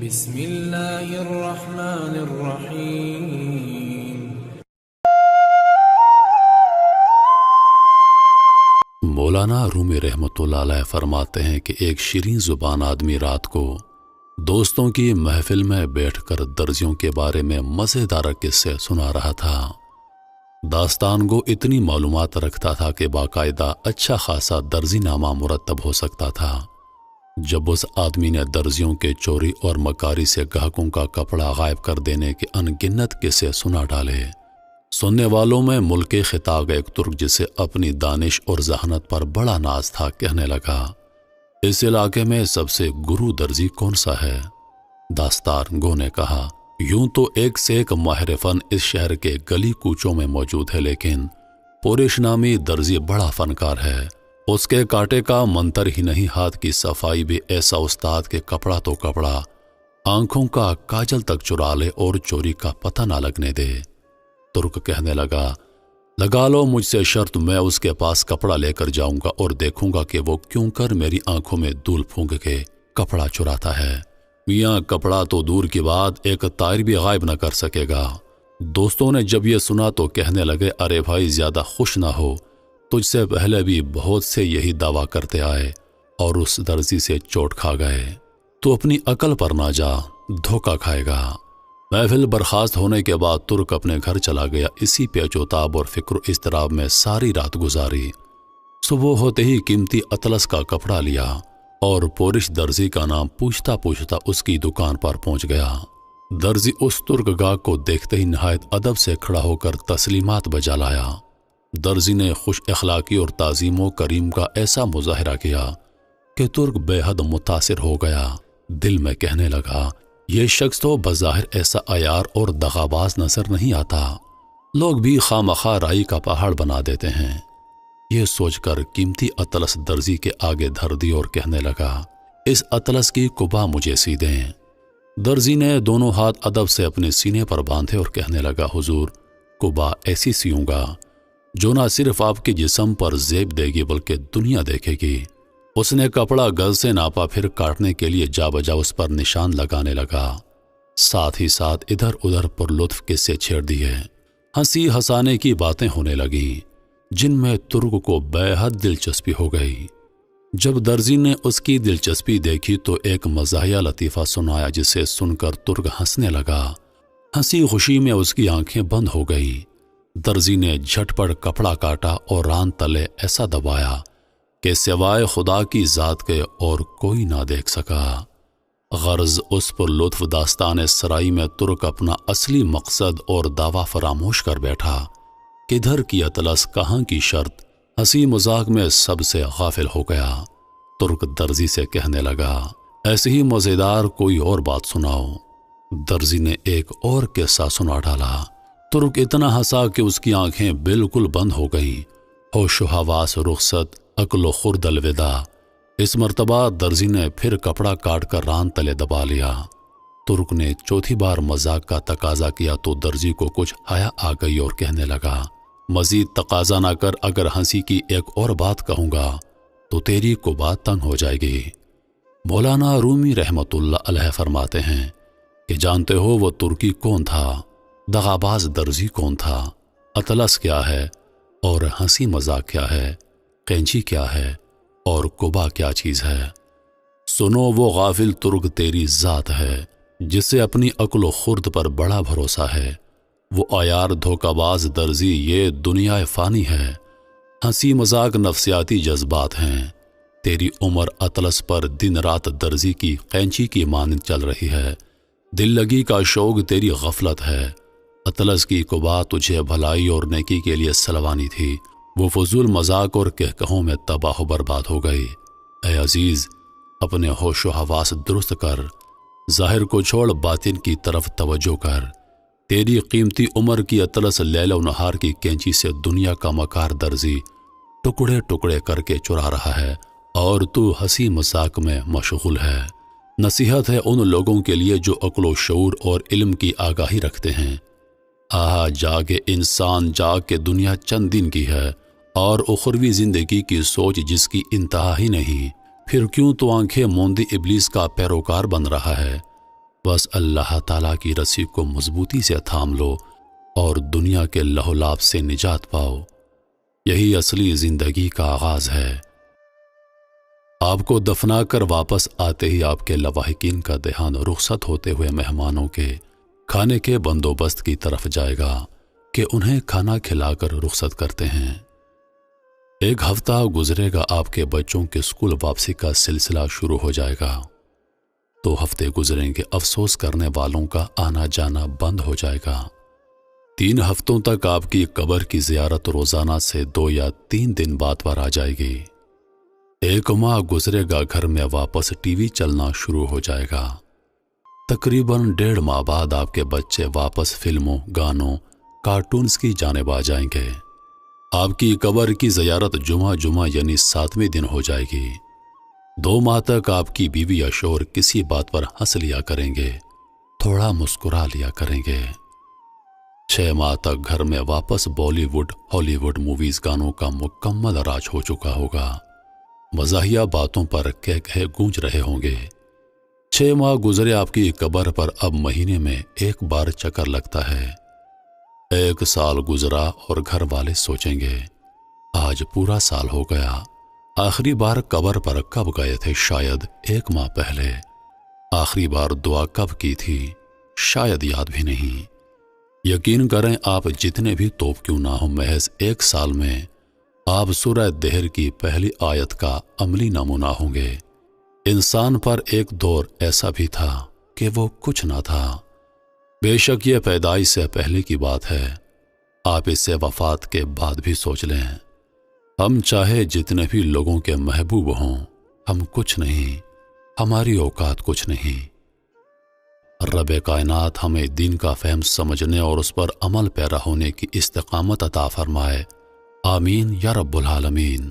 بسم اللہ الرحمن الرحیم۔ مولانا رومی رحمۃ اللہ علیہ فرماتے ہیں کہ ایک شیریں زبان آدمی رات کو دوستوں کی محفل میں بیٹھ کر درزیوں کے بارے میں مزیدار قصے سنا رہا تھا۔ داستان گو اتنی معلومات رکھتا تھا کہ باقاعدہ اچھا خاصا درزی نامہ مرتب ہو سکتا تھا۔ جب اس آدمی نے درزیوں کے چوری اور مکاری سے گاہکوں کا کپڑا غائب کر دینے کے ان گنت قصے سنا ڈالے، سننے والوں میں ملک خطا کا ایک ترک جسے اپنی دانش اور ذہانت پر بڑا ناز تھا کہنے لگا، اس علاقے میں سب سے گرو درزی کون سا ہے؟ داستان گو نے کہا، یوں تو ایک سے ایک ماہر فن اس شہر کے گلی کوچوں میں موجود ہے، لیکن پورش نامی درزی بڑا فنکار ہے۔ اس کے کاٹے کا منتر ہی نہیں، ہاتھ کی صفائی بھی ایسا استاد کے کپڑا تو کپڑا، آنکھوں کا کاجل تک چرا لے اور چوری کا پتہ نہ لگنے دے۔ ترک کہنے لگا، لگا لو مجھ سے شرط، میں اس کے پاس کپڑا لے کر جاؤں گا اور دیکھوں گا کہ وہ کیوں کر میری آنکھوں میں دھول پھونک کے کپڑا چراتا ہے۔ میاں کپڑا تو دور کی بات، ایک طائر بھی غائب نہ کر سکے گا۔ دوستوں نے جب یہ سنا تو کہنے لگے، ارے بھائی زیادہ خوش نہ ہو، تجھ سے پہلے بھی بہت سے یہی دعویٰ کرتے آئے اور اس درزی سے چوٹ کھا گئے، تو اپنی عقل پر نہ جا، دھوکہ کھائے گا۔ محفل برخاست ہونے کے بعد ترک اپنے گھر چلا گیا۔ اسی پیچ و تاب اور فکر و اضطراب میں ساری رات گزاری۔ صبح ہوتے ہی قیمتی اطلس کا کپڑا لیا اور پورش درزی کا نام پوچھتا پوچھتا اس کی دکان پر پہنچ گیا۔ درزی اس ترک گاہک کو دیکھتے ہی نہایت ادب سے کھڑا ہو کر تسلیمات بجا لایا۔ درزی نے خوش اخلاقی اور تعظیم و کریم کا ایسا مظاہرہ کیا کہ ترک بے حد متاثر ہو گیا۔ دل میں کہنے لگا، یہ شخص تو بظاہر ایسا عیار اور دغاباز نظر نہیں آتا، لوگ بھی خامخواہ رائی کا پہاڑ بنا دیتے ہیں۔ یہ سوچ کر قیمتی اطلس درزی کے آگے دھر دی اور کہنے لگا، اس اطلس کی قبا مجھے سی دیں۔ درزی نے دونوں ہاتھ ادب سے اپنے سینے پر باندھے اور کہنے لگا، حضور قبا ایسی سیوں گا جو نہ صرف آپ کے جسم پر زیب دے گی بلکہ دنیا دیکھے گی۔ اس نے کپڑا گز سے ناپا، پھر کاٹنے کے لیے جا بجا اس پر نشان لگانے لگا، ساتھ ہی ساتھ ادھر ادھر پر لطف قصے چھیڑ دیے۔ ہنسی ہنسانے کی باتیں ہونے لگیں جن میں ترک کو بے حد دلچسپی ہو گئی۔ جب درزی نے اس کی دلچسپی دیکھی تو ایک مزاحیہ لطیفہ سنایا جسے سن کر ترک ہنسنے لگا۔ ہنسی خوشی میں اس کی آنکھیں بند ہو گئی۔ درزی نے جھٹ پڑ کپڑا کاٹا اور ران تلے ایسا دبایا کہ سوائے خدا کی ذات کے اور کوئی نہ دیکھ سکا۔ غرض اس پر لطف داستان سرائی میں ترک اپنا اصلی مقصد اور دعویٰ فراموش کر بیٹھا۔ کدھر کی اطلس، کہاں کی شرط، ہنسی مذاق میں سب سے غافل ہو گیا۔ ترک درزی سے کہنے لگا، ایسے ہی مزیدار کوئی اور بات سناؤ۔ درزی نے ایک اور قصہ سنا ڈالا۔ ترک اتنا ہنسا کہ اس کی آنکھیں بالکل بند ہو گئیں۔ ہوش و حواس رخصت، عقل و خرد الوداع۔ اس مرتبہ درزی نے پھر کپڑا کاٹ کر ران تلے دبا لیا۔ ترک نے چوتھی بار مذاق کا تقاضا کیا تو درزی کو کچھ حیا آ گئی اور کہنے لگا، مزید تقاضا نہ کر، اگر ہنسی کی ایک اور بات کہوں گا تو تیری کو بات تنگ ہو جائے گی۔ مولانا رومی رحمۃ اللہ علیہ فرماتے ہیں کہ جانتے ہو وہ ترکی کون تھا، دغاباز درزی کون تھا، اطلس کیا ہے اور ہنسی مذاق کیا ہے، قینچی کیا ہے اور قبا کیا چیز ہے؟ سنو، وہ غافل ترک تیری ذات ہے جسے اپنی عقل و خرد پر بڑا بھروسہ ہے۔ وہ عیار دھوکہ باز درزی یہ دنیا فانی ہے، ہنسی مذاق نفسیاتی جذبات ہیں۔ تیری عمر اطلس پر دن رات درزی کی قینچی کی مانند چل رہی ہے، دل لگی کا شوق تیری غفلت ہے۔ اطلس کی قبا تجھے بھلائی اور نیکی کے لیے سلوانی تھی، وہ فضول مذاق اور کہکہوں میں تباہ و برباد ہو گئی۔ اے عزیز، اپنے ہوش و حواس درست کر، ظاہر کو چھوڑ باطن کی طرف توجہ کر۔ تیری قیمتی عمر کی اطلس لیل و نہار کی کینچی سے دنیا کا مکار درزی ٹکڑے ٹکڑے کر کے چرا رہا ہے اور تو ہنسی مذاق میں مشغول ہے۔ نصیحت ہے ان لوگوں کے لیے جو عقل و شعور اور علم کی آگاہی رکھتے ہیں۔ جاگے انسان، جاگ کے دنیا چند دن کی ہے اور اخروی زندگی کی سوچ جس کی انتہا ہی نہیں، پھر کیوں تو آنکھیں موندی ابلیس کا پیروکار بن رہا ہے؟ بس اللہ تعالیٰ کی رسی کو مضبوطی سے تھام لو اور دنیا کے لہولاب سے نجات پاؤ۔ یہی اصلی زندگی کا آغاز ہے۔ آپ کو دفنا کر واپس آتے ہی آپ کے لواحقین کا دھیان رخصت ہوتے ہوئے مہمانوں کے کھانے کے بندوبست کی طرف جائے گا کہ انہیں کھانا کھلا کر رخصت کرتے ہیں۔ ایک ہفتہ گزرے گا، آپ کے بچوں کے اسکول واپسی کا سلسلہ شروع ہو جائے گا۔ 2 ہفتے گزریں گے، افسوس کرنے والوں کا آنا جانا بند ہو جائے گا۔ 3 ہفتوں تک آپ کی قبر کی زیارت روزانہ سے 2 یا 3 دن بعد پر آ جائے گی۔ 1 ماہ گزرے گا، گھر میں واپس ٹی وی چلنا شروع ہو جائے گا۔ تقریباً 1.5 ماہ بعد آپ کے بچے واپس فلموں، گانوں، کارٹونز کی جانب آ جائیں گے۔ آپ کی قبر کی زیارت جمعہ یعنی 7ویں دن ہو جائے گی۔ 2 ماہ تک آپ کی بیوی یا شوہر کسی بات پر ہنس لیا کریں گے، تھوڑا مسکرا لیا کریں گے۔ 6 ماہ تک گھر میں واپس بالی ووڈ، ہالی ووڈ موویز، گانوں کا مکمل راج ہو چکا ہوگا۔ مزاحیہ باتوں پر کہے گونج رہے ہوں گے۔ 6 ماہ گزرے، آپ کی قبر پر اب مہینے میں 1 بار چکر لگتا ہے۔ 1 سال گزرا اور گھر والے سوچیں گے آج پورا سال ہو گیا، آخری بار قبر پر کب گئے تھے؟ شاید 1 ماہ پہلے۔ آخری بار دعا کب کی تھی؟ شاید یاد بھی نہیں۔ یقین کریں، آپ جتنے بھی توپ کیوں نہ ہو، محض 1 سال میں آپ سورہ دہر کی پہلی آیت کا عملی نمونہ ہوں گے۔ انسان پر ایک دور ایسا بھی تھا کہ وہ کچھ نہ تھا۔ بے شک یہ پیدائش سے پہلے کی بات ہے، آپ اسے وفات کے بعد بھی سوچ لیں۔ ہم چاہے جتنے بھی لوگوں کے محبوب ہوں، ہم کچھ نہیں، ہماری اوقات کچھ نہیں۔ رب کائنات ہمیں دین کا فہم سمجھنے اور اس پر عمل پیرا ہونے کی استقامت عطا فرمائے۔ آمین یا رب العالمین۔